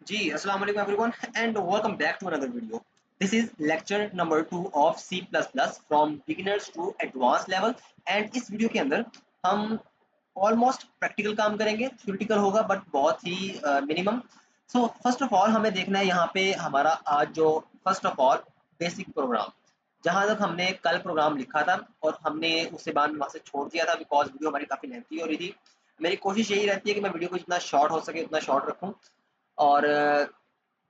जी, अस्सलाम वालेकुम everyone and welcome back to another video. This is lecture number 2 of C plus plus from beginners to advance level. And इस video के अंदर हम almost practical काम करेंगे, थ्योरेटिकल होगा बट बहुत ही minimum. So first of all हमें देखना है यहाँ पे हमारा आज जो first of all basic program, जहाँ तक हमने कल प्रोग्राम लिखा था और हमने उसके बाद वहाँ से छोड़ दिया था बिकॉज वीडियो हमारी काफ़ी लेंथी हो रही थी। मेरी कोशिश यही रहती है कि मैं वीडियो को जितना शॉर्ट हो सके उतना शॉर्ट रखूँ और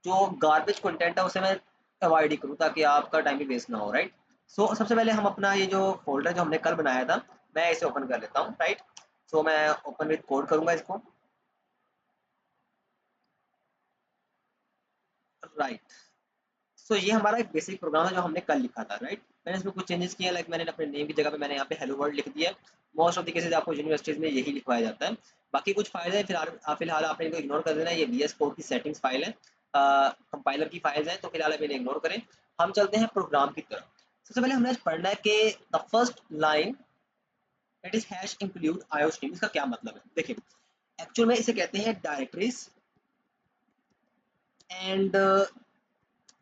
जो गार्बेज कंटेंट है उसे मैं अवॉइड ही करूँ ताकि आपका टाइम भी वेस्ट ना हो, राइट। सो सबसे पहले हम अपना ये जो फोल्डर जो हमने कल बनाया था, मैं इसे ओपन कर लेता हूँ, राइट। सो मैं ओपन विद कोड करूँगा इसको, राइट। सो ये हमारा एक बेसिक प्रोग्राम है जो हमने कल लिखा था, राइट। मैंने इसमें कुछ चेंजेस किए, लाइक मैंने अपने नेम की जगह पे मैंने यहाँ पे हेलो वर्ल्ड लिख दिया है। मोस्ट ऑफ द केसेस आपको यूनिवर्सिटीज में यही लिखवाया जाता है। बाकी कुछ फाइल है फिलहाल आपने इनको इग्नोर कर देना है। ये वी एस कोड की सेटिंग्स फाइल है, कंपाइलर की फाइल्स हैं, तो फिलहाल आप इन्हें इग्नोर करें। हम चलते हैं प्रोग्राम की तरफ। सबसे पहले हमने आज पढ़ना है कि the first line that is hash include iostream, इसका क्या मतलब है। देखिए, एक्चुअल में इसे कहते हैं डायरेक्टरीज एंड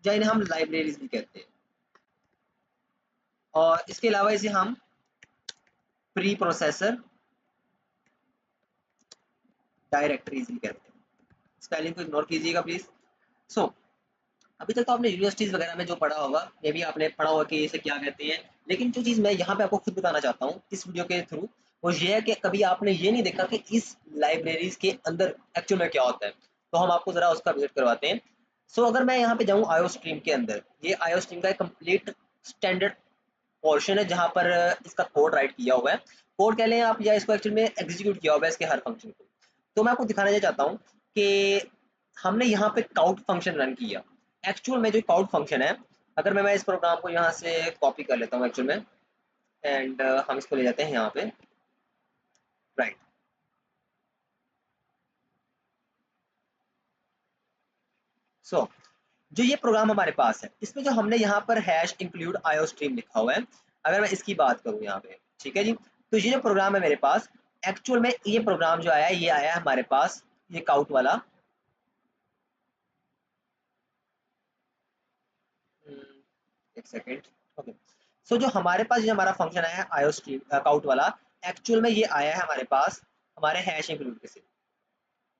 या इन्हें हम लाइब्रेरीज भी कहते हैं, और इसके अलावा इसे हम प्री प्रोसेसर डायरेक्टरीज भी कहते हैं। स्पेलिंग को इग्नोर कीजिएगा प्लीज। सो अभी तक तो आपने यूनिवर्सिटीज वगैरह में जो पढ़ा होगा, ये भी आपने पढ़ा होगा कि इसे क्या कहते हैं, लेकिन जो चीज़ मैं यहाँ पे आपको खुद बताना चाहता हूँ इस वीडियो के थ्रू, वो ये है कि कभी आपने ये नहीं देखा कि इस लाइब्रेरीज के अंदर एक्चुअल में क्या होता है। तो हम आपको जरा उसका विजिट करवाते हैं। सो अगर मैं यहाँ पे जाऊँ आयो स्ट्रीम के अंदर, ये आयो स्ट्रीम का एक कंप्लीट स्टैंडर्ड पोर्शन है जहाँ पर इसका कोड राइट किया हुआ है। कोड कह लें आप, या इसको एक्चुअल में एग्जीक्यूट किया हुआ है इसके हर फंक्शन को। तो मैं आपको दिखाना ये चाहता हूँ कि हमने यहाँ पे काउट फंक्शन रन किया। एक्चुअल में जो काउट फंक्शन है, अगर मैं इस प्रोग्राम को यहाँ से कॉपी कर लेता हूँ एक्चुअल में, एंड हम इसको ले जाते हैं यहाँ पे, राइट। सो जो ये प्रोग्राम हमारे पास है, इसमें जो हमने यहाँ पर हैश इंक्लूड आयो स्ट्रीम लिखा हुआ है, अगर मैं इसकी बात करूँ यहाँ पे, ठीक है जी। तो ये जो प्रोग्राम है मेरे पास, एक्चुअल में ये प्रोग्राम जो आया है, ये आया है हमारे पास ये काउट वाला। एक सेकेंड। ओके। सो जो हमारे पास ये हमारा फंक्शन आया है आयो स्ट्रीम काउट वाला, एक्चुअल में ये आया है हमारे पास हमारे हैश इंक्लूड के से,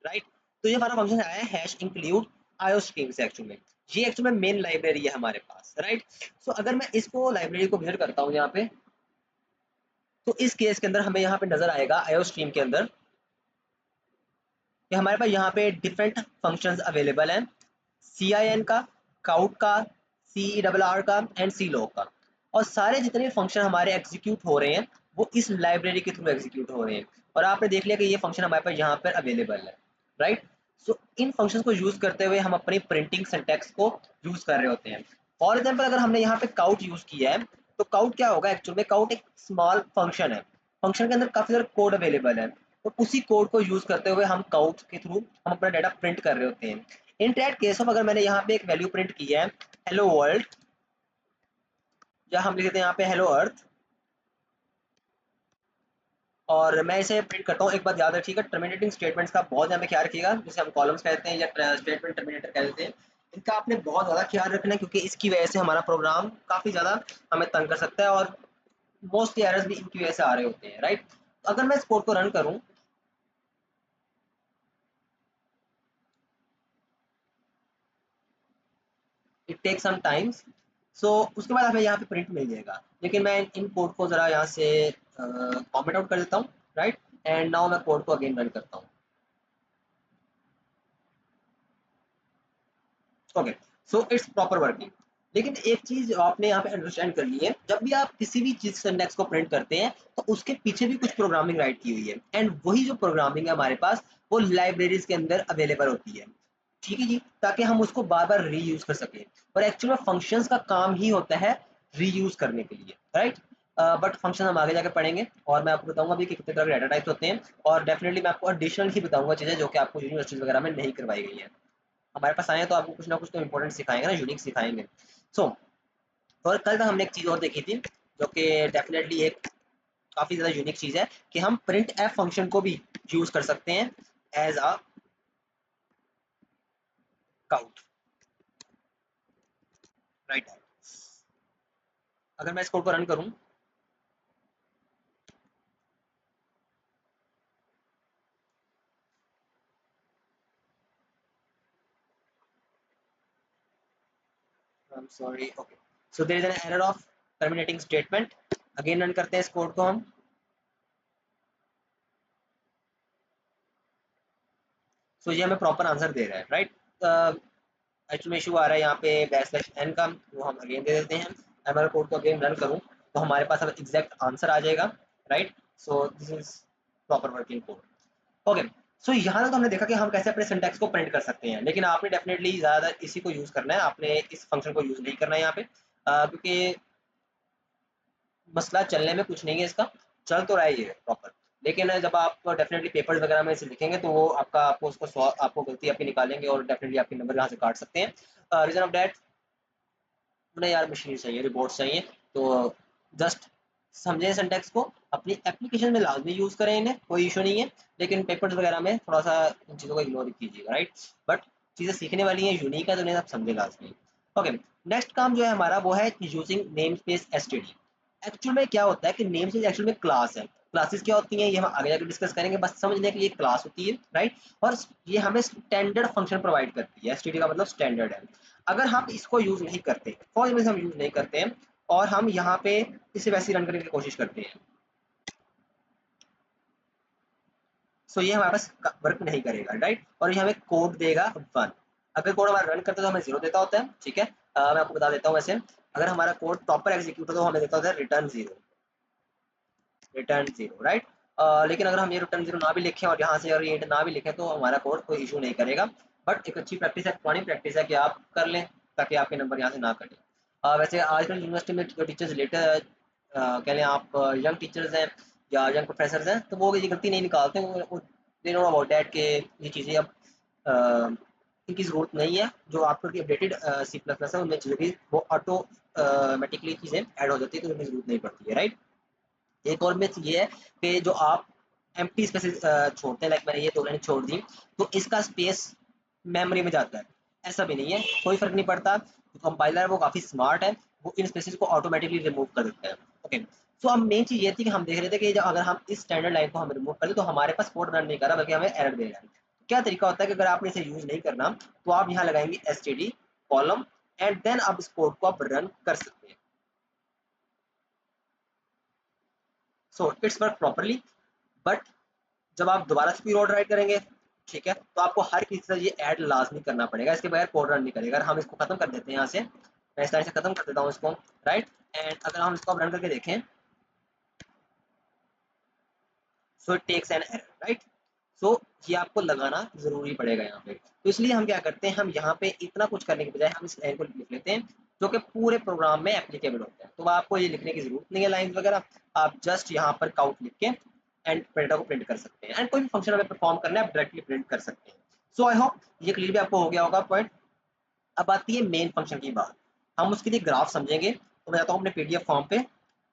राइट। तो ये हमारा फंक्शन आया है हैश इंक्लूड आयो स्ट्रीम से। एक्चुअल में ये एक्चुअल में मेन लाइब्रेरी है हमारे पास, राइट। सो अगर मैं इसको लाइब्रेरी को विजिट करता हूँ यहाँ पे, तो इस केस के अंदर हमें यहाँ पे नजर आएगा आयो स्ट्रीम के अंदर कि हमारे पास यहाँ पे डिफरेंट फंक्शंस अवेलेबल हैं। सी आई एन का, काउट का, सी डबल आर का एंड सी लॉग का। और सारे जितने फंक्शन हमारे एग्जीक्यूट हो रहे हैं वो इस लाइब्रेरी के थ्रू एग्जीक्यूट हो रहे हैं। और आपने देख लिया कि ये फंक्शन हमारे पास यहाँ पर अवेलेबल है, राइट। सो इन फंक्शंस को यूज करते हुए हम अपनी प्रिंटिंग सिंटैक्स को यूज कर रहे होते हैं। फॉर एग्जाम्पल अगर हमने यहाँ पे काउट यूज किया है, तो काउट क्या होगा, एक्चुअल में काउट एक स्मॉल फंक्शन है। फंक्शन के अंदर काफी सारे कोड अवेलेबल है, तो उसी कोड को यूज करते हुए हम काउट के थ्रू हम अपना डाटा प्रिंट कर रहे होते हैं। इन दैट केस ऑफ अगर मैंने यहाँ पे एक वैल्यू प्रिंट की है हेलो वर्ल्ड, या हम लिखते हैं यहाँ पे हेलो अर्थ, और मैं इसे प्रिंट करता हूँ। एक बात याद रखिएगा, टर्मिनेटिंग स्टेटमेंट्स का बहुत ज़्यादा ख्याल रखिएगा, जिसे हम कॉलम्स कहते हैं या स्टेटमेंट टर्मिनेटर कहते हैं। इनका आपने बहुत ज़्यादा ख्याल रखना है क्योंकि इसकी वजह से हमारा प्रोग्राम काफ़ी ज़्यादा हमें तंग कर सकता है, और मोस्ट एरर्स भी इनकी वजह से आ रहे होते हैं, राइट। तो अगर मैं इस कोड को रन करूँ, इट टेक सम टाइम्स। सो उसके बाद हमें यहाँ पे प्रिंट मिल जाएगा, लेकिन मैं इन कोड को ज़रा यहाँ से कॉमेंट आउट कर देता हूँ, राइट। एंड नाउ मैं कोड को अगेन रन करता हूँ। Okay. So it's proper working. लेकिन एक चीज आपने यहाँ पे अंडरस्टैंड करनी है, जब भी आप किसी भी चीज सिंटैक्स को प्रिंट करते हैं तो उसके पीछे भी कुछ प्रोग्रामिंग राइट की हुई है, एंड वही जो प्रोग्रामिंग है हमारे पास वो लाइब्रेरीज के अंदर अवेलेबल होती है, ठीक है जी, ताकि हम उसको बार बार रीयूज कर सकें। और एक्चुअल में फंक्शंस का काम ही होता है रीयूज करने के लिए, राइट। बट फंक्शन हम आगे जाके पढ़ेंगे, और मैं आपको बताऊंगा भी कि कितने तरह के डाटा टाइप्स होते हैं, और डेफिनेटली मैं आपको एडिशनल ही बताऊंगा चीजें जो कि आपको यूनिवर्सिटीज वगैरह में नहीं करवाई गई हैं। हमारे पास आए हैं तो आपको कुछ ना कुछ तो इम्पोर्टेंट सिखाएंगे ना, यूनिक सिखाएंगे। सो और कल तक हमने एक चीज़ और देखी थी जो कि डेफिनेटली एक काफ़ी ज़्यादा यूनिक चीज़ है, कि हम प्रिंट एफ फंक्शन को भी यूज़ कर सकते हैं एज अ वर्कआउट, राइट। अगर मैं इस कोड को रन करूं, I'm sorry, okay, so there is an error of terminating statement। Again run करते हैं इस कोड को हम। सो ये हमें प्रॉपर आंसर दे रहा है, राइट। एक्चुअली इशू आ रहा है यहाँ पे बैकस्लैश एन का, वो हम अगेन दे देते हैं। अगर कोड को अगेन रन करूँ तो हमारे पास अब एग्जैक्ट आंसर आ जाएगा, right. So this is proper working code. Okay, so यहाँ तक तो हमने देखा कि हम कैसे अपने सिंटैक्स को प्रिंट कर सकते हैं, लेकिन आपने डेफिनेटली ज़्यादा इसी को यूज़ करना है, आपने इस फंक्शन को यूज़ नहीं करना है यहाँ पे, क्योंकि मसला चलने में कुछ नहीं है इसका, चल तो रहा है ये प्रॉपर। लेकिन जब आप डेफिनेटली पेपर्स वगैरह में इसे लिखेंगे तो वो आपको उसको आपको गलती आपकी निकालेंगे और डेफिनेटली आपके नंबर यहाँ से काट सकते हैं। रीजन ऑफ डैट, उन्हें यार मशीन चाहिए, रिपोर्ट्स चाहिए, तो जस्ट समझें सिंटैक्स को, अपनी एप्लीकेशन में लाजमी यूज़ करें इन्हें, कोई इशू नहीं है, लेकिन पेपर्स वगैरह में थोड़ा सा इन चीज़ों को इग्नोर कीजिएगा, राइट। बट चीज़ें सीखने वाली हैं, यूनिक है, तो उन्हें आप समझे लाजमी। ओके, नेक्स्ट काम जो है हमारा वो है using name space STD. Actual में क्या होता है कि नेम स्पेस एक्चुअल में क्लास है। क्लासेस क्या होती हैं ये हम आगे जाकर डिस्कस करेंगे, बस समझ लें कि ये क्लास होती है, राइट। और ये हमें स्टैंडर्ड फंक्शन प्रोवाइड करती है, एसटीडी का मतलब स्टैंडर्ड है। अगर हम इसको यूज नहीं करते, फॉर एग्जाम्पल हम यूज नहीं करते हैं और हम यहाँ पे इसे वैसे रन करने की कोशिश करते हैं, सो ये हमारे पास वर्क नहीं करेगा, राइट। और ये हमें कोड देगा 1। अगर कोड हमारा रन करते हैं तो हमें 0 देता होता है, ठीक है। मैं आपको बता देता हूँ वैसे, अगर हमारा कोड प्रॉपर एग्जीक्यूट हो तो हमें देता होता है रिटर्न 0, रिटर्न 0, राइट। लेकिन अगर हम ये रिटर्न 0 ना भी लिखें और यहाँ से अगर ये ना भी लिखें तो हमारा कोड कोई इशू नहीं करेगा। बट एक अच्छी प्रैक्टिस है, पुरानी प्रैक्टिस है कि आप कर लें ताकि आपके नंबर यहाँ से ना कटें। वैसे आजकल यूनिवर्सिटी में जो टीचर्स लेटर कह लें आप, यंग टीचर्स हैं या यंग प्रोफेसर हैं, तो वो ये गलती नहीं निकालते, वो दे नो अबाउट डैट के ये चीज़ें अब इनकी ज़रूरत नहीं है। जो आपकी अपडेटेड सी प्लस प्लस है उनमें चीज़ों की वो ऑटोमेटिकली चीज़ें ऐड हो जाती है, तो उनकी ज़रूरत नहीं पड़ती है, राइट। एक और मिथ ये है कि जो आप एम्प्टी स्पेसेस छोड़ते हैं, लाइक मैंने ये 2 लाइन छोड़ दी तो इसका स्पेस मेमोरी में जाता है, ऐसा भी नहीं है, कोई फर्क नहीं पड़ता। जो कंपाइलर है वो काफ़ी स्मार्ट है, वो इन स्पेसेस को ऑटोमेटिकली रिमूव कर देता है। ओके, सो अब मेन चीज़ ये थी कि हम देख रहे थे कि अगर हम इस स्टैंडर्ड लाइन को हम रिमूव कर दें तो हमारे पास कोड रन नहीं कर रहा बल्कि हमें एरर दे रहा है। क्या तरीका होता है कि अगर आपने इसे यूज नहीं करना तो आप यहाँ लगाएंगे एसटीडी कॉलम एंड देन आप इस कोड को आप रन कर सकते हैं। So it's work properly. But जब आप दोबारा से कोई कोड राइट करेंगे, ठीक है, तो आपको हर किसी से ये ऐड लाजमी करना पड़ेगा, इसके बगैर कोड रन नहीं करेगा। अगर हम इसको खत्म कर देते हैं यहाँ से, मैं इस तरह से खत्म कर देता हूँ इसको, राइट। एंड अगर हम इसको रन करके देखें, so it takes an error, right. So ये आपको लगाना जरूरी पड़ेगा यहाँ पे। तो इसलिए हम क्या करते हैं, हम यहाँ पे इतना कुछ करने के बजाय हम इस लाइन को लिख लेते हैं जो कि पूरे प्रोग्राम में एप्लीकेबल होता है। तो आपको ये लिखने की जरूरत नहीं है लाइन वगैरह, आप जस्ट यहाँ पर काउंट लिख के एंड डेटा को प्रिंट कर सकते हैं, एंड कोई भी फंक्शन हमें परफॉर्म करना है आप डायरेक्टली प्रिंट कर सकते हैं। सो आई होप ये क्लियर भी आपको हो गया होगा पॉइंट। अब आती है मेन फंक्शन की बात, हम उसके लिए ग्राफ समझेंगे। तो मैं जाता हूँ अपने पीडीएफ फॉर्म पे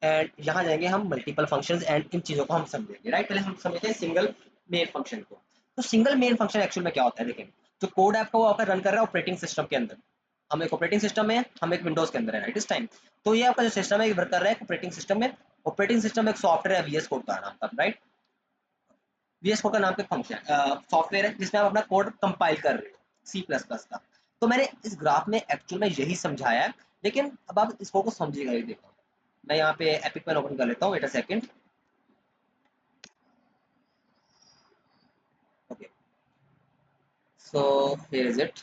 एंड यहाँ जाएंगे हम मल्टीपल फंक्शंस एंड इन चीज़ों को हम समझेंगे, राइट। पहले हम समझते हैं सिंगल मेन फंक्शन को। तो सिंगल मेन फंक्शन एक्चुअल में क्या होता है, देखें, जो कोड है आपका वो आपका रन कर रहा है ऑपरेटिंग सिस्टम के अंदर। हम एक ऑपरेटिंग सिस्टम में, हम एक विंडोज के अंदर है, राइट, इस टाइम। तो ये आपका जो सिस्टम है वर्क कर रहा है ऑपरेटिंग सिस्टम में। ऑपरेटिंग सिस्टम एक सॉफ्टवेयर है वीएस कोड का नाम का, राइट। वीएस कोड का नाम का फंक्शन सॉफ्टवेयर है जिसमें आप अपना कोड कंपाइल कर रहे हो सी प्लस प्लस का। तो मैंने इस ग्राफ में एक्चुअल में यही समझाया है, लेकिन अब आप इस कोड को समझिएगा। ये देखो, मैं यहाँ पे एपिक पेन ओपन कर लेता हूँ, wait a second. Okay, so here is it,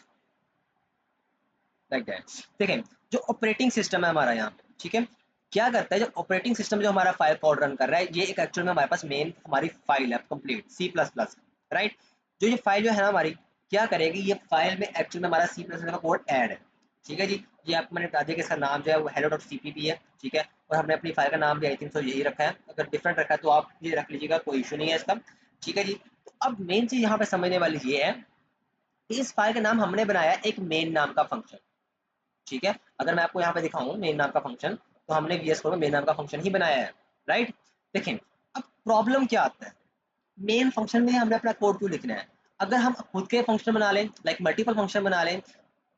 like that. देखें, जो ऑपरेटिंग सिस्टम है हमारा यहाँ पे, ठीक है, क्या करता है, जो ऑपरेटिंग सिस्टम जो हमारा फाइल कोड रन कर रहा है, ये एक एक्चुअल में हमारे पास मेन हमारी फाइल है complete C plus plus, right. जो ये फाइल जो है ना हमारी, क्या करेगी, ये फाइल में एक्चुअल में हमारा सी प्लस का कोड ऐड है, ठीक है जी। ये आपको मैंने बता दिया कि इसका नाम जो है वो hello डॉट cpp है, ठीक है। और हमने अपनी फाइल का नाम भी आई थिंक सो यही रखा है, अगर डिफरेंट रखा है तो आप ये रख लीजिएगा, कोई इशू नहीं है इसका, ठीक है जी। तो अब मेन चीज यहाँ पे समझने वाली ये है कि इस फाइल का नाम हमने बनाया एक मेन नाम का फंक्शन, ठीक है। अगर मैं आपको यहाँ पे दिखाऊं मेन नाम का फंक्शन, तो हमने वीएस कोड में मेन नाम का फंक्शन ही बनाया है, राइट। देखें, अब प्रॉब्लम क्या आता है, मेन फंक्शन में हमने अपना कोड क्यों लिखना है। अगर हम खुद के फंक्शन बना लें, लाइक मल्टीपल फंक्शन बना लें,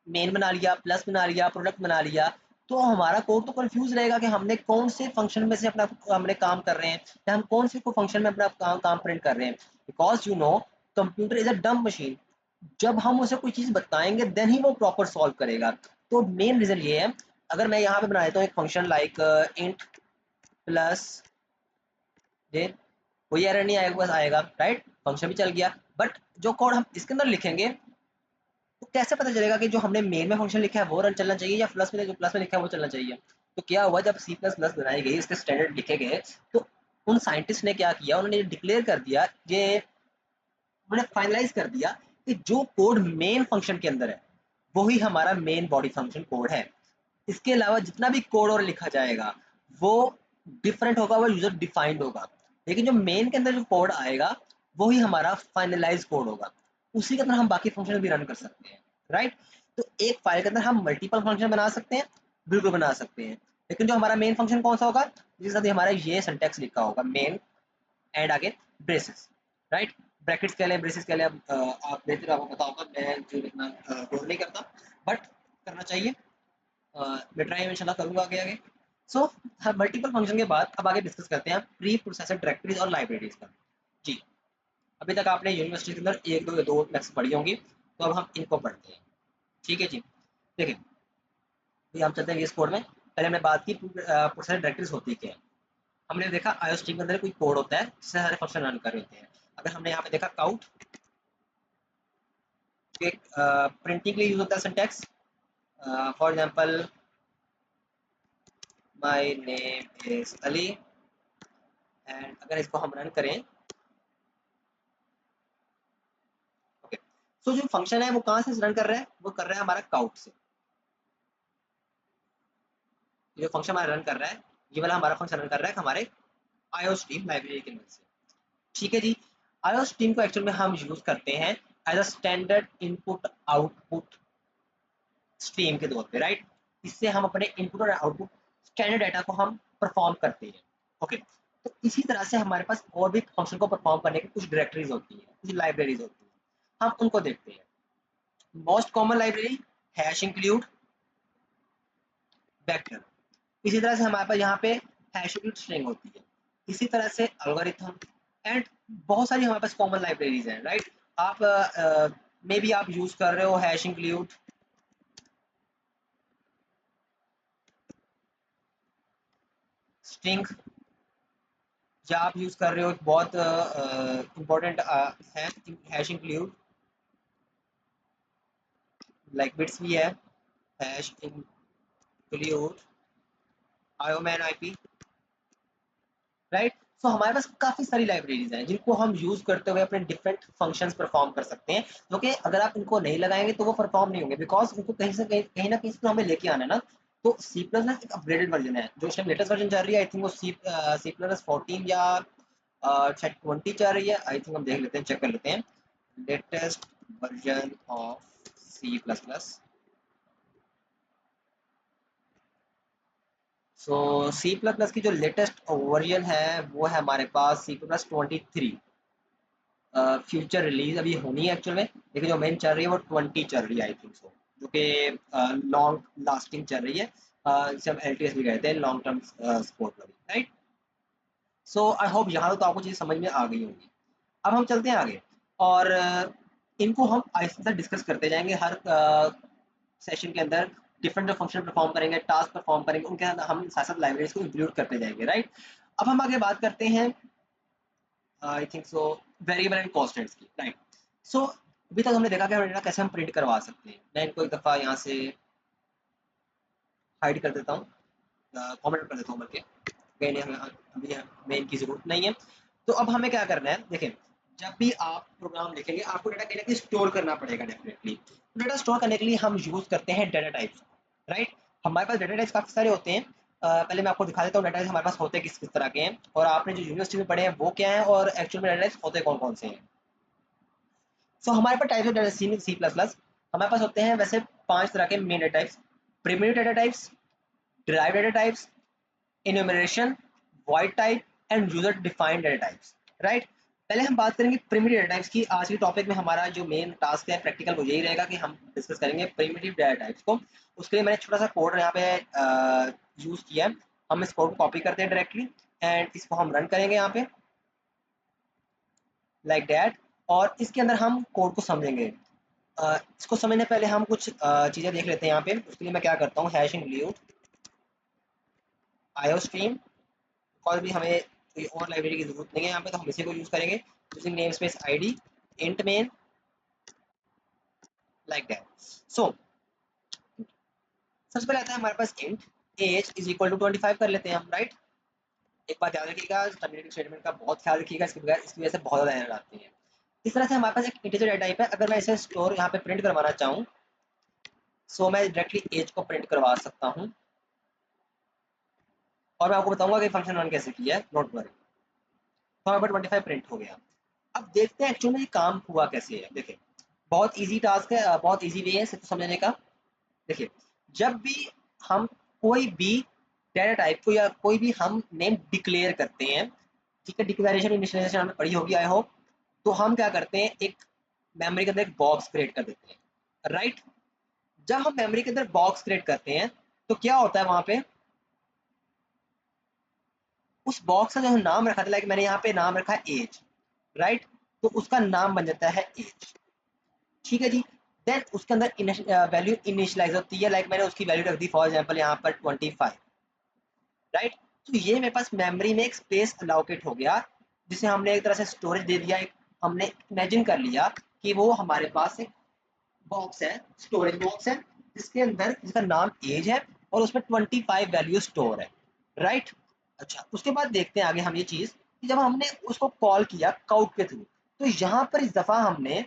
मेन बना लिया, प्लस बना लिया, प्रोडक्ट बना लिया, तो हमारा कोड तो कंफ्यूज रहेगा कि हमने कौन से फंक्शन में से अपना हमने काम कर रहे हैं या हम कौन से को फंक्शन में अपना काम प्रिंट कर रहे हैं। Because you know computer is a डम मशीन, जब हम उसे कोई चीज बताएंगे देन ही वो प्रॉपर सॉल्व करेगा। तो मेन रीजन ये है, अगर मैं यहाँ पे बना देता हूँ एक फंक्शन लाइक इंट प्लस जे, कोई एरर नहीं आएगा, बस आएगा राइट, फंक्शन भी चल गया। बट जो कोड हम इसके अंदर लिखेंगे तो कैसे पता चलेगा कि जो हमने मेन में फंक्शन लिखा है वो रन चलना चाहिए या प्लस में जो प्लस में लिखा है वो चलना चाहिए। तो क्या हुआ, जब सी प्लस प्लस बनाई गई, इसके स्टैंडर्ड लिखे गए, तो उन साइंटिस्ट ने क्या किया, उन्होंने डिक्लेयर कर दिया, ये उन्होंने फाइनलाइज कर दिया कि जो कोड मेन फंक्शन के अंदर है वही हमारा मेन बॉडी फंक्शन कोड है। इसके अलावा जितना भी कोड और लिखा जाएगा वो डिफरेंट होगा, वो यूजर डिफाइंड होगा, लेकिन जो मेन के अंदर जो कोड आएगा वही हमारा फाइनलाइज कोड होगा। उसी के अंदर हम बाकी फंक्शन भी रन कर सकते हैं, राइट। तो एक फाइल के अंदर हम मल्टीपल फंक्शन बना सकते हैं, बिल्कुल बना सकते हैं, लेकिन जो हमारा मेन फंक्शन कौन सा होगा, जिसके साथ हमारा ये सिंटैक्स लिखा होगा, मेन एंड आगे ब्रेसेस, राइट। ब्रैकेट्स के लिए ब्रेसेस के लिए आप बेहतर आपको पता होगा, मैं जो इतना गौर नहीं करता, बट करना चाहिए। मैं ट्राई इंशाल्लाह करूंगा आगे आगे। सो मल्टीपल फंक्शन के बाद अब आगे डिस्कस करते हैं प्री प्रोसेसर डायरेक्टरीज और लाइब्रेरीज का। जी, अभी तक आपने यूनिवर्सिटी के अंदर एक दो लेक्चर पढ़ी होंगी, तो अब हम इनको पढ़ते हैं। ठीक है जी, देखिए अभी हम चलते हैं इस कोड में। पहले हमने बात की प्रोसेसर डायरेक्टरीज होती क्या है। हमने देखा आईओ स्ट्रीम के अंदर कोई कोड होता है जिससे सारे फंक्शन रन कर रहे होते हैं। अगर हमने यहाँ पे देखा काउट, एक प्रिंटिंग के लिए यूज होता है syntax, for example my name is Ali, and अगर इसको हम रन करें, ओके, सो जो फंक्शन है वो कहाँ से रन कर रहा है, वो कर रहा है हमारा काउट से। जो फंक्शन हमारा रन कर रहा है, ये वाला हमारा फंक्शन रन कर रहा है हमारे आईओ स्ट्रीम लाइब्रेरी के अंदर से। ठीक है जी, आईओ स्ट्रीम को एक्चुअल में हम यूज करते हैं as a standard input output stream के तौर पे, राइट। इससे हम अपने इनपुट और आउटपुट स्टैंडर्ड डाटा को हम परफॉर्म करते हैं। ओके, तो इसी तरह से हमारे पास और भी फंक्शन को परफॉर्म करने की कुछ डायरेक्टरीज होती हैं, कुछ लाइब्रेरीज होती हैं, हम उनको देखते हैं। Most common library hash include vector, इसी तरह से हमारे पास यहाँ पे हैश इंक्लूड स्ट्रिंग होती है, इसी तरह से एल्गोरिथम एंड बहुत सारी हमारे पास कॉमन लाइब्रेरीज हैं, राइट। आप मे बी आप यूज कर रहे हो हैश इंक्लूड स्ट्रिंग, या आप यूज कर रहे हो एक बहुत इंपॉर्टेंट है हैश इंक्लूड लाइक बिट्स भी है, हैश इंक्लूड आयोमैन आईपी, राइट। सो हमारे पास काफी सारी लाइब्रेरीज हैं जिनको हम यूज करते हुए अपने डिफरेंट फंक्शंस परफॉर्म कर सकते हैं, जो कि अगर आप इनको नहीं लगाएंगे तो वो परफॉर्म नहीं होंगे, बिकॉज उनको कहीं से कहीं ना कहीं से हमें लेके आना है ना। तो सी प्लस प्लस एक अपग्रेडेड वर्जन है, जो इस टाइम लेटेस्ट वर्जन चल रही है, आई थिंक वो सी प्लस 14 या शायद 20 चल रही है, आई थिंक हम देख लेते हैं, चेक कर लेते हैं, latest version of C plus plus. So C plus plus की जो लेटेस्ट वर्जन है वो है हमारे पास सी प्लस 23। फ्यूचर रिलीज अभी होनी है एक्चुअल में, लेकिन जो मेन चल रही है वो 20 चल रही है आई थिंक सो, जो कि लॉन्ग लास्टिंग चल रही है, जिसे हम एल भी कहते हैं, लॉन्ग टर्म सपोर्ट वाली, राइट। सो आई होप यहाँ तो आपको चीज़ समझ में आ गई होगी। अब हम चलते हैं आगे और इनको हम आहिस्ते से डिस्कस करते जाएंगे, हर सेशन के अंदर डिफरेंट जो फंक्शन परफॉर्म करेंगे, टास्क परफॉर्म करेंगे, उनके अंदर हम साथ साथ लाइब्रेरीज को इंक्लूड करते जाएंगे, राइट। अब हम आगे बात करते हैं आई think so variable and constants की, राइट। सो अभी तक हमने देखा कि डेटा कैसे हम प्रिंट करवा सकते हैं। मैं इनको एक दफ़ा यहाँ से हाइड कर देता हूँ, कमेंट कर देता हूँ बल्कि, कहीं नहीं, हमें अभी मेन की ज़रूरत नहीं है। तो अब हमें क्या करना है, देखें, जब भी आप प्रोग्राम लिखेंगे आपको डेटा कहीं ना कहीं स्टोर करना पड़ेगा डेफिनेटली। डेटा स्टोर करने के लिए हम यूज़ करते हैं डेटा टाइप्स, राइट। हमारे पास डेटा टाइप्स काफ़ी सारे होते हैं। पहले मैं आपको दिखा देता हूँ डेटा टाइप्स हमारे पास होते किस किस तरह के हैं, और आपने जो यूनिवर्सिटी में पढ़े हैं वो क्या है, और एक्चुअल में डेटा टाइप्स होते कौन कौन से हैं। सो हमारे पास types of C C plus plus हमारे पास होते हैं वैसे 5 तरह के main data types: primitive data types, derived data types, enumeration, void type and user defined data types, right। पहले हम बात करेंगे प्रिमिटिव डेटा टाइप्स की। आज के टॉपिक में हमारा जो मेन टास्क है प्रैक्टिकल वो यही रहेगा कि हम डिस्कस करेंगे प्रिमिटिव डेटा टाइप्स को। उसके लिए मैंने छोटा सा कोड यहाँ पे यूज किया है। हम इस कोड को कॉपी करते हैं डायरेक्टली एंड इसको हम रन करेंगे यहाँ पे लाइक दैट। और इसके अंदर हम कोड को समझेंगे। इसको समझने पहले हम कुछ चीज़ें देख लेते हैं यहाँ पे। उसके लिए मैं क्या करता हूँ, हैश इंक्लूड आईओस्ट्रीम। और भी हमें कोई और लाइब्रेरी की जरूरत नहीं है यहाँ पे, तो हम इसी को यूज करेंगे using namespace ID int main like that. So सबसे पहले आता है हमारे पास int age is equal to 25 कर लेते हैं हम, राइट। एक बात याद रखिएगा, टर्मिनेटिंग स्टेटमेंट का बहुत ख्याल रखिएगा, इसके बगैर इसकी वजह से बहुत ज़्यादा एरर आती है। इस तरह से हमारे पास एक इंटीजर डेटा टाइप है। अगर मैं इसे स्टोर यहाँ पे प्रिंट करवाना चाहूँ, सो मैं डायरेक्टली एज को प्रिंट करवा सकता हूँ और मैं आपको बताऊंगा कि फंक्शन रन कैसे किया है, नोट वरी। तो हमारे पास 25 प्रिंट हो गया। अब देखते हैं एक्चुअली में ये काम हुआ कैसे है। देखिए बहुत इजी टास्क है, बहुत इजी वे है सिर्फ समझने का। देखिए जब भी हम कोई भी डेटा टाइप को या कोई भी हम नेम डिक्लेयर करते हैं, ठीक है, डिक्लेरेशन इनिशियलाइजेशन हमने पढ़ी होगी आई होप। तो हम क्या करते हैं, एक मेमोरी के अंदर एक बॉक्स क्रिएट कर देते हैं, राइट। जब हम मेमोरी के अंदर बॉक्स क्रिएट करते हैं तो क्या होता है वहां पे, उस बॉक्स का जो नाम रखा था, लाइक मैंने यहाँ पे नाम रखा है एज, राइट। तो उसका नाम बन जाता है एज, ठीक है जी। देन उसके अंदर वैल्यू इनिशियलाइज होती है, लाइक मैंने उसकी वैल्यू रख दी फॉर एग्जांपल यहाँ पर 25, राइट। तो ये मेरे पास मेमोरी में एक स्पेस अलोकेट हो गया, जिसे हमने एक तरह से स्टोरेज दे दिया। एक हमने इमेजिन कर लिया कि वो हमारे पास एक बॉक्स है, स्टोरेज बॉक्स है, जिसके अंदर जिसका नाम एज है और उसमें 25 वैल्यू स्टोर है, राइट। अच्छा उसके बाद देखते हैं आगे हम ये चीज कि जब हमने उसको कॉल किया काउट के थ्रू, तो यहाँ पर इस दफा हमने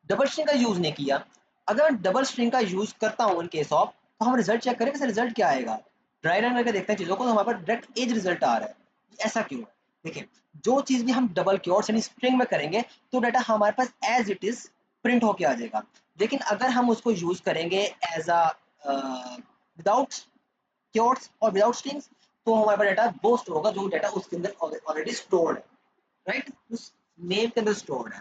डबल स्ट्रिंग का यूज नहीं किया। अगर मैं डबल स्ट्रिंग का यूज करता हूँ इन केस ऑफ, तो हम रिजल्ट चेक करें वैसे रिजल्ट क्या आएगा। ड्राई रन करके देखते हैं चीजों को, तो हमारे पास डायरेक्ट एज रिजल्ट आ रहा है। ऐसा क्यों है, देखिए जो चीज भी हम डबल क्योर्स यानी स्ट्रिंग में करेंगे तो डाटा हमारे पास एज इट इज प्रिंट होके आ जाएगा। लेकिन अगर हम उसको यूज करेंगे एज अ विदाउट क्योर्स और विदाउट स्ट्रिंग्स, तो हमारे पास डाटा वो स्टोर होगा जो डाटा उसके अंदर ऑलरेडी स्टोर्ड है, राइट, उस नेम के अंदर स्टोर्ड है।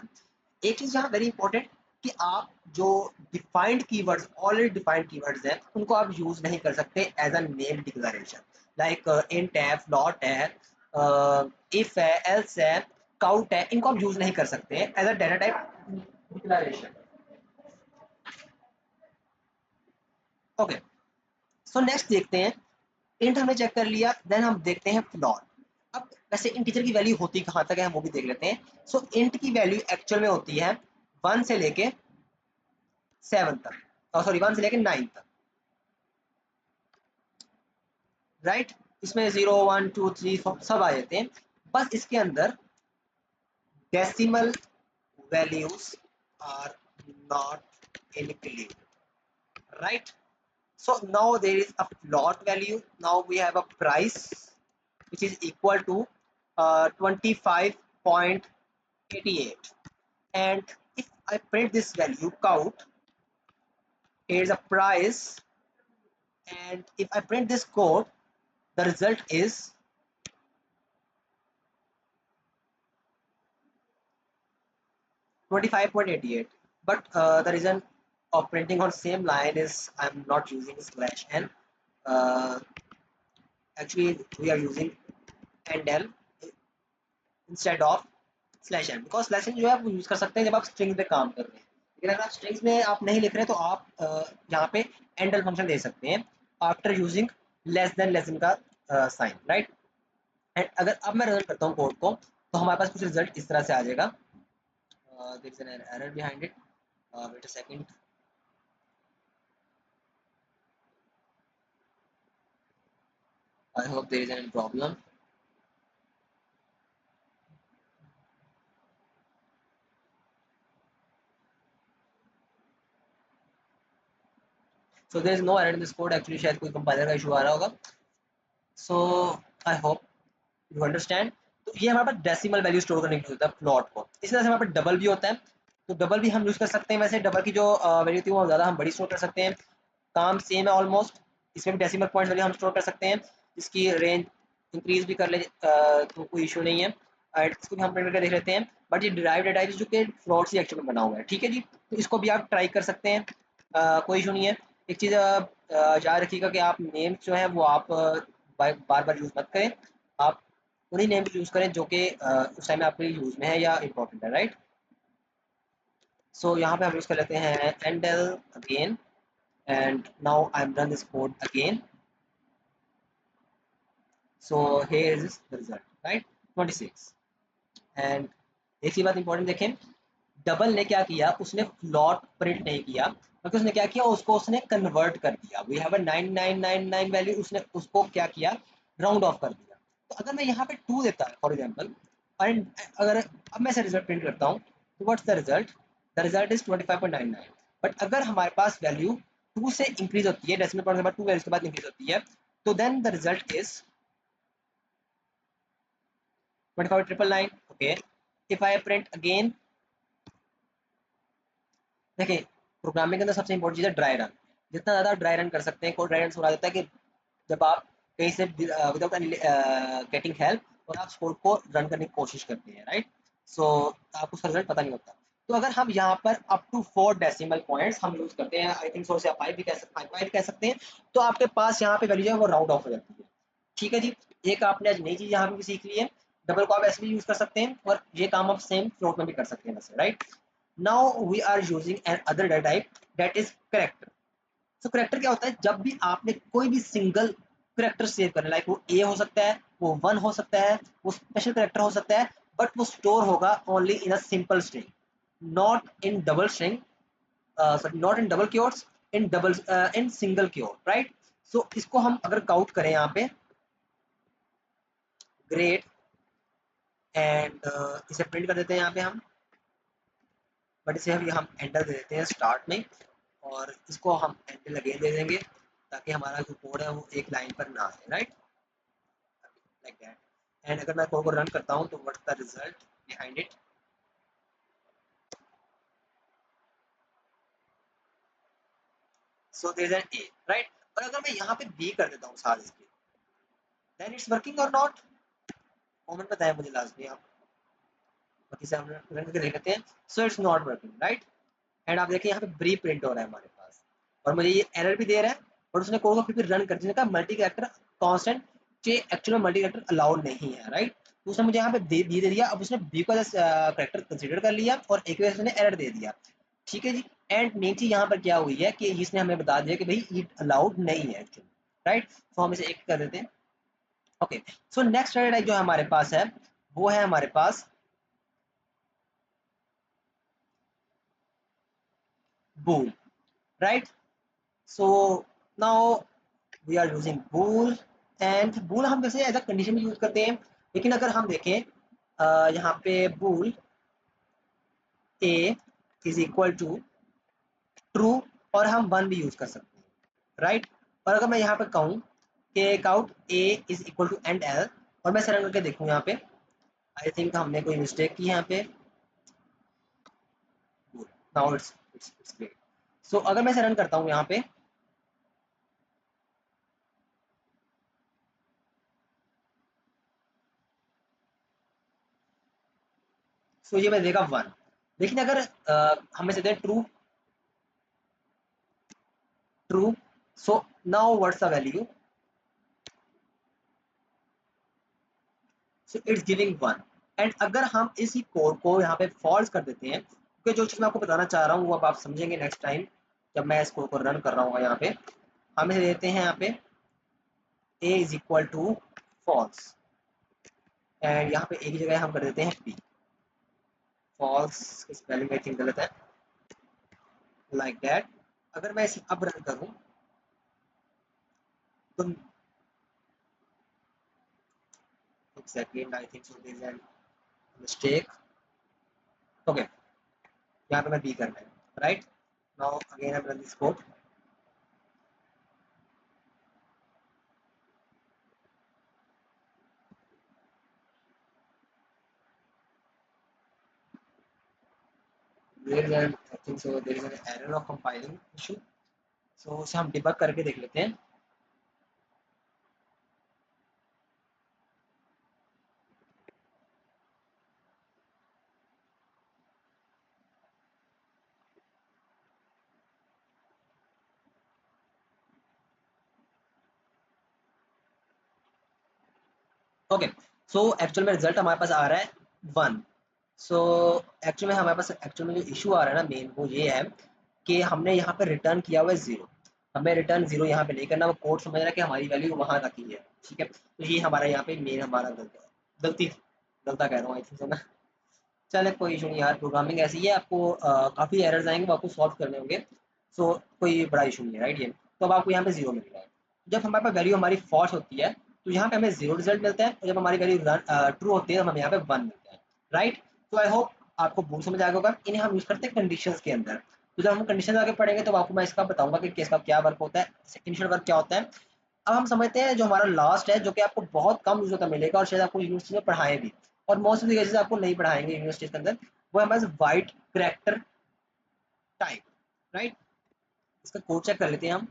एक चीज यहाँ वेरी इंपॉर्टेंट कि आप जो defined keywords, already defined keywords हैं, उनको आप यूज नहीं कर सकते as a name declaration. Like int है, फ्लॉट है, इफ है, एल्स है, काउट है, इनको आप यूज नहीं कर सकते as a data type declaration. Okay, so next देखते हैं। इंट हमने चेक कर लिया, देन हम देखते हैं फ्लॉट। अब वैसे इंटीजर की वैल्यू होती कहाँ तक है हम वो भी देख लेते हैं। सो इंट की वैल्यू एक्चुअल में होती है 1 से लेके 7 तक, सॉरी 1 से लेके 9 तक, राइट। इसमें 0 1 2 3 4 सब आ जाते हैं। बस इसके अंदर decimal values are not included, right. So now there is a float value. Now we have a price which is equal to 25.88, and if I print this value count, here is a price, and if I print this code, the result is 25.88. But the reason of printing on same line is I'm not using slash n. uh, Actually we are using endl instead of slash N, because slash N जो है आप use कर सकते हैं जब आप string पे काम कर रहे हैं। लेकिन अगर आप स्ट्रिंग्स में आप नहीं लिख रहे तो आप यहाँ पे एंडल फंक्शन दे सकते हैं आफ्टर यूजिंग लेस देन का साइन, राइट। एंड अगर अब मैं रन करता हूँ कोड को, तो हमारे पास कुछ रिजल्ट इस तरह से आ जाएगा। There is an error behind it, wait a second. I hope there is an problem. So there is no error in this code, actually शायद कोई कंपाइलर का इशू आ रहा होगा। So I hope you understand. तो ये हमारे पास decimal value store करने के लिए होता है प्लॉट को। इसी तरह से हमारे पास डबल भी होता है, तो डबल भी हम यूज कर सकते हैं। वैसे डबल की जो वैल्यू थी वो ज़्यादा हम बड़ी स्टोर कर सकते हैं, काम सेम है ऑलमोस्ट। इसमें भी डेसिमल पॉइंट वैल्यू हम स्टोर कर सकते हैं, इसकी रेंज इंक्रीज भी कर ले तो कोई इशू नहीं है। एंड इसको भी हम प्रिंट करके देख लेते हैं। बट ये डिराइव्ड डाटा जो कि फ्रॉड से एक्चुअल में बना हुआ है, ठीक है जी। तो इसको भी आप ट्राई कर सकते हैं, कोई इशू नहीं है। एक चीज़ याद रखिएगा कि आप नेम्स जो है वो आप बार बार यूज़ मत करें, आप उन्हीं नेम यूज़ करें जो कि उस टाइम में आपके यूज़ में है या इंपॉर्टेंट है, राइट। सो यहाँ पे हम यूज़ कर लेते हैं handle again, and now I'm run this code again. So here is the result, right? 26. And एक ही बात इंपॉर्टेंट देखें, डबल ने क्या किया, उसने फ्लॉट प्रिंट नहीं किया, बल्कि उसने क्या किया, उसको उसने कन्वर्ट कर दिया। वी हैव अ 9999 वैल्यू, उसने उसको क्या किया, राउंड ऑफ कर दिया। तो अगर मैं यहाँ पे 2 देता है फॉर एग्जाम्पल, एंड अगर अब मैं से रिजल्ट प्रिंट करता हूँ, तो what's the result is 25.99। But अगर हमारे पास वैल्यू 2 से इंक्रीज होती है, डेसिमल पॉइंट के बाद 2 वैल्यूज के बाद इंक्रीज होती है, तो then the result is 25,999। Okay, if I print again, देखिए प्रोग्रामिंग के अंदर सबसे इंपॉर्टेंट चीज़ है ड्राई रन। जितना ज़्यादा ड्राई रन कर सकते हैं, कोड ड्राई रन से हो जाता है कि जब आप कहीं से विदाउट गेटिंग हेल्प और आप कोड को रन करने की कोशिश करते हैं, राइट। सो आपको उसका रिजल्ट पता नहीं होता। तो अगर हम यहाँ पर अप टू 4 डेसिमल पॉइंट्स हम यूज करते हैं, आई थिंक 4 से 5 भी कह सकते हैं, 5 कह सकते हैं, तो आपके पास यहाँ पे वैल्यू जो है वो राउंड ऑफ हो जाती है, ठीक है जी। एक आपने आज नई चीज यहाँ पे भी सीख ली है, डबल को आप ऐसे भी यूज कर सकते हैं और ये काम आप सेम फ्लोट में भी कर सकते हैं, right. Now we are using an other data type, that is character. So character क्या होता है, जब भी आपने कोई भी सिंगल करेक्टर सेव करना, लाइक वो ए हो सकता है, वो 1 हो सकता है, वो स्पेशल करेक्टर हो सकता है, बट वो स्टोर होगा only in a simple string, not in double string, sorry not in double quotes, in double in single quote, right. So इसको हम अगर काउंट करें यहाँ पे, ग्रेट, एंड इसे प्रिंट कर देते हैं यहाँ पे हम, बट इसे हम एंटर दे देते हैं स्टार्ट में, और इसको हम एंटर अगेन दे देंगे, ताकि हमारा जो कोड है वो एक लाइन पर ना आए, राइट, लाइक दैट। एंड अगर मैं कोड को रन करता हूँ, तो what's the result behind it, so there is an A, right. और अगर मैं यहाँ पे बी कर देता हूँ साथ इसके, देन इट्स वर्किंग और नॉट, कमेंट बताएं मुझे लाजमी आप, बाकी से हम रन करके देख लेते हैं। So it's not working, right. And आप देखिए यहाँ पे ब्री प्रिंट हो रहा है हमारे पास, और मुझे ये एरर भी दे रहा है, और उसने कोड को फिर भी रन कर दिया, मल्टी कैरेक्टर कांस्टेंट जे एक्चुअल में मल्टी कैरेक्टर अलाउड नहीं है, राइट। तो उसने मुझे यहाँ पे दे दिया, अब उसने बी का कैरेक्टर कंसीडर कर लिया और एक वजह से उसने एरर दे दिया, ठीक है जी। एंड मेन चीज यहाँ पर क्या हुई है कि इसने हमें बता दिया कि भाई ये अलाउड नहीं है एक्चुअली, राइट। तो हम इसे एक कर देते हैं। ओके, सो नेक्स्ट जो हमारे पास है, वो है हमारे पास bool, right? So now we are using bool, and bool हम वैसे एज अ कंडीशन में यूज करते हैं, लेकिन अगर हम देखें यहाँ पे bool a is equal to true, और हम 1 भी यूज कर सकते हैं, राइट। और अगर मैं यहाँ पे कहूँ कि cout a is equal to and l, और मैं सरल करके देखूँ यहाँ पे, आई थिंक हमने कोई मिस्टेक की यहाँ पे, नाउ इट्स ग्रेट। सो अगर मैं इसे रन करता हूँ यहाँ पे, सो ये मैं देगा 1, लेकिन अगर हम इसे दें true, true, so now what's the value, so it's giving 1। And अगर हम इसी कोड को यहाँ पे फॉल्स कर देते हैं, क्योंकि जो चीज़ मैं आपको बताना चाह रहा हूँ वो अब आप समझेंगे नेक्स्ट टाइम जब मैं इस कोड को रन कर रहा हूँ। यहाँ पे हम इसे देते हैं यहाँ पे a is equal to false, and यहाँ पे a की जगह हम कर देते हैं b, फॉल्स की स्पेलिंग आई थिंक गलत है, लाइक दैट। अगर मैं इसे अब रन करूँ, तो एक second, I think so there is an mistake. Okay, यहाँ पे मैं b करना है, right. Now again I run this code, there is an I think so there is an error of compiling issue, so उसे हम debug करके देख लेते हैं। ओके, सो एक्चुअल में रिजल्ट हमारे पास आ रहा है 1। सो एक्चुअल में हमारे पास एक्चुअल में जो इशू आ रहा है ना मेन, वो ये है कि हमने यहाँ पे रिटर्न किया हुआ है 0। हमें रिटर्न 0 यहाँ पे नहीं करना, वो कोड समझ रहा है कि हमारी वैल्यू वहाँ तक ही है। ठीक है, तो ये हमारा यहाँ पे मेन हमारा गलती थी, गलता कह रहा हूँ आई थिंक मैं। चले कोई इशू नहीं यार, प्रोग्रामिंग ऐसी है, आपको काफ़ी एरर्स आएंगे, वो आपको सॉल्व करने होंगे। सो कोई बड़ा इशू नहीं है, राइट। ये तो अब आपको यहाँ पे 0 मिल रहा है। जब हमारे पास वैल्यू हमारी फॉल्स होती है तो यहाँ पे हमें 0 रिजल्ट मिलता है, और जब हमारी वैल्यू ट्रू होती है तो हमें यहाँ पे 1 मिलता है, राइट। तो आई होप आपको बहुत समझ आ गया होगा। इन्हें हम यूज़ करते हैं कंडीशंस के अंदर। तो जब हम कंडीशन आगे पढ़ेंगे तो आपको मैं इसका बताऊंगा कि इसका क्या वर्क होता है, इनिशियल वर्क क्या होता है। अब हम समझते हैं जो हमारा लास्ट है, जो कि आपको बहुत कम यूज़ होता मिलेगा और शायद आपको यूनिवर्सिटी में पढ़ाएं भी, और मोस्ट ऑफ द केसेस आपको नहीं पढ़ाएंगे यूनिवर्सिटी के अंदर। वो हमारे पास वाइट करेक्टर टाइप, राइट। इसका कोड चेक कर लेते हैं हम,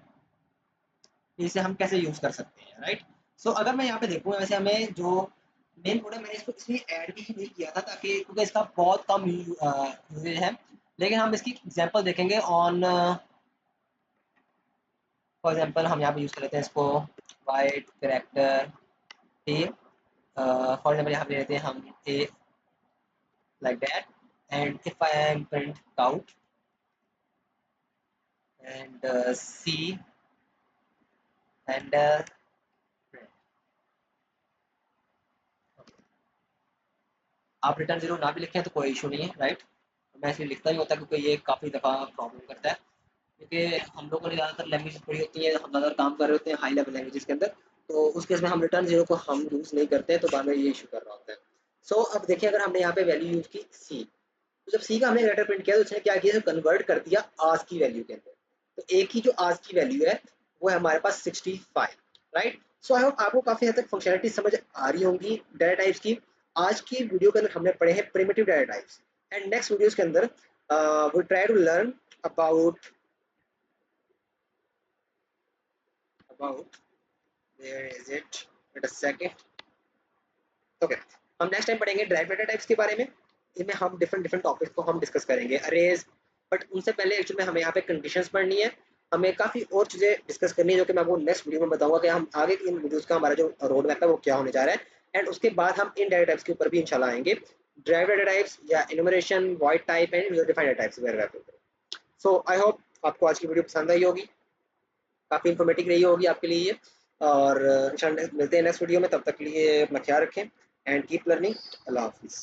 इसे हम कैसे यूज कर सकते हैं, राइट। सो अगर मैं यहाँ पे देखूँ, वैसे हमें जो मेन कोड है मैंने इसको इसलिए ऐड भी नहीं किया था ताकि, क्योंकि इसका बहुत कम यूजेज है। लेकिन हम इसकी एग्जांपल देखेंगे ऑन, फॉर एग्जांपल हम यहाँ पे यूज कर लेते हैं इसको white character A, for example यहाँ पे लेते हैं हम ए like that, and if I am print count and C and print. आप रिटर्न 0 ना भी लिखें तो कोई इशू नहीं है, राइट। मैं इसलिए लिखता ही होता है क्योंकि ये काफ़ी दफ़ा प्रॉब्लम करता है, क्योंकि हम लोगों ने ज़्यादातर लैंग्वेज पढ़ी होती है, हम ज़्यादातर काम कर रहे होते हैं हाई लेवल लैंग्वेजेस के अंदर, तो उस केस में हम रिटर्न 0 को हम यूज़ नहीं करते हैं, तो बाद में ये इशू कर रहा होता है। सो अब देखिए, अगर हमने यहाँ पे वैल्यू यूज़ की सी, तो जब सी का हमने लेटर प्रिंट किया तो उसने क्या किया, कन्वर्ट कर दिया आज की वैल्यू के अंदर। तो एक ही जो आज की वैल्यू है वो है हमारे पास 65, राइट। सो आई होप आपको काफी हद तक फंक्शनलिटी समझ आ रही होंगी डाटा टाइप्स की। आज की वीडियो के अंदर हमने पढ़े हैं primitive data types, and next videos के अंदर we try to learn about about where is it, wait a second. Okay, हम नेक्स्ट टाइम पढ़ेंगे ड्राइव डाटा टाइप्स के बारे में। इनमें हम डिफरेंट डिफरेंट टॉपिक्स को हम डिस्कस करेंगे, अरेज। बट उनसे पहले एक्चुअली में हमें यहाँ पे कंडीशंस पढ़नी है, हमें काफ़ी और चीज़ें डिस्कस करनी है, जो कि मैं आपको नेक्स्ट वीडियो में बताऊंगा कि हम आगे की इन वीडियोस का हमारा जो रोड मैप है वो क्या होने जा रहा है। एंड उसके बाद हम इन डाटा टाइप्स के ऊपर भी इंशाल्लाह आएंगे, ड्राइव डाटा टाइप्स या enumeration, void type and user defined data types वगैरह के ऊपर। सो आई होप आपको आज की वीडियो पसंद आई होगी, काफ़ी इन्फॉर्मेटिव रही होगी आपके लिए ये। और इंशाल्लाह मिलते हैं नेक्स्ट वीडियो में, तब तक के लिए अपना ख्याल रखें एंड कीप लर्निंग। अल्लाह हाफिज़।